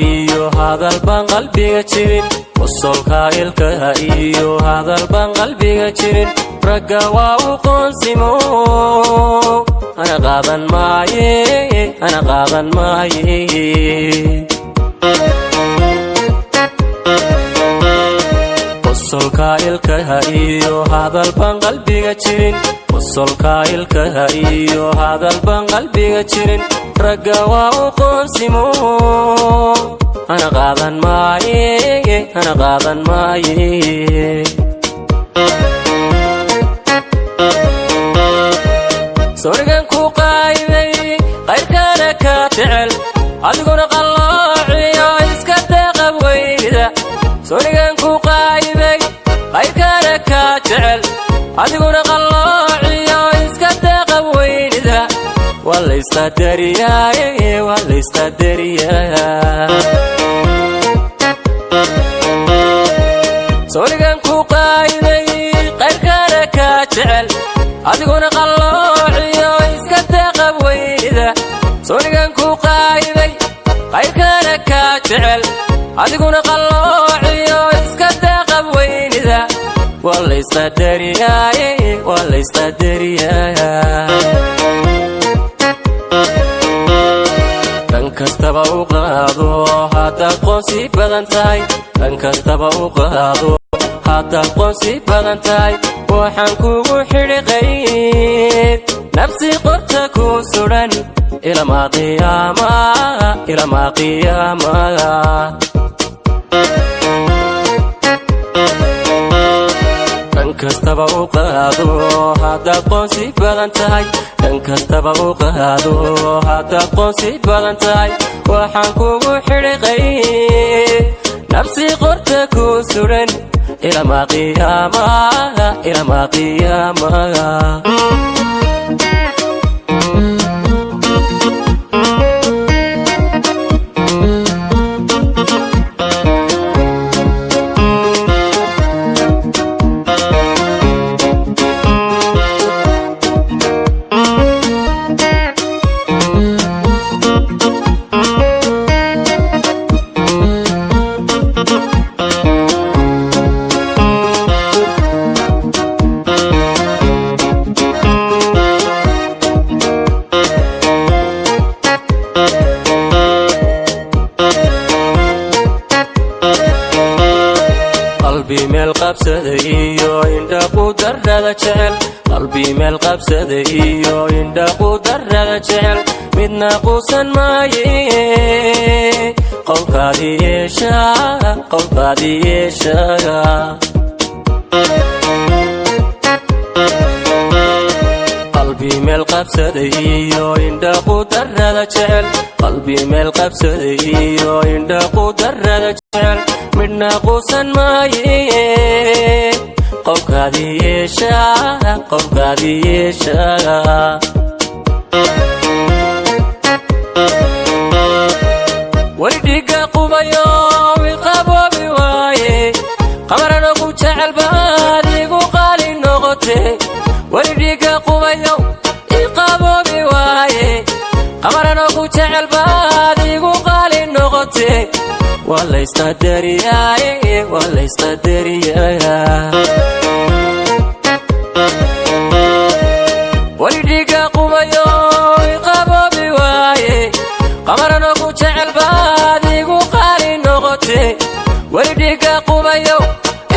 iyo hadal baan qalbiga jirin wasolka ilkaha iyo hadal baan qalbiga jirin ragga waa u qoonsimo ana qaadan maaye wasolka ilkaha iyo hadal baan qalbiga jirin wasolka ilkaha iyo hadal baan qalbiga jirin ragga waa u qoonsimo ana qaadan maaye sorigan ku qaybay qayrkana ka jecel adiguna qalloociyo iska deeqab weynida sorigan ku qaybay qayrkana ka jecel adiguna qalloociyo iska deeqab weynida wala istadariyaa sorigan ku qaybay qayrkana ka jecel adiguna qalloociyo iska deeqab weynida sorigan ku qaybay qayrkana ka jecel adiguna qalloociyo iska deeqab weynida wala istadariyaa dan kastaba u qaado haddaad qoonsi badan tahay dan kastaba u qaado haddaad qoonsi badan tahay waxaan kugu xidhi qayd nafsi qorta ku suran ilamaa qiyaamaha dan kastaba u qaado haddaad qoonsi badan tahay dan kastaba u qaado haddaad qoonsi badan tahay waxaan kugu xidhi qayd nafsi qorta ku suran ilamaa qiyaamaha qalbi meel qabsada iyo indha ku darrada jecel qalbi meel qabsada iyo indha ku darrada jecel midna quusan maaye qowlkaadii yeesha qalbi meel qabsada iyo indha ku darrada jecel qalbi meel qabsada iyo indha ku darrada jecel midna quusan maaye qowlkaadii yeesha wardhiga qubayo iqaboobi waaye qamarano ku jecel baad igu qaali noqote wardhiga qubayo iqaboobi waaye qamarano ku jecel baad igu qaali noqote wala istadariyaa wardhiga qubayo iqaboobi waaye qamarano ku jecel baad igu qaali noqote wardhiga qubayo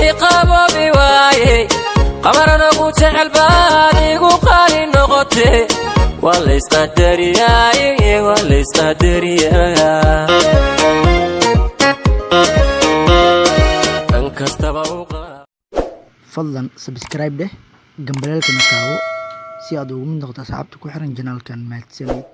iqaboobi waaye qamarano ku jecel baad igu qaali noqote wala istadariyaa fadlan subscribe deh gambaleelkana taawo si aad ugu mid noqoto asxaabta ku xiran janaalkan mahadsanid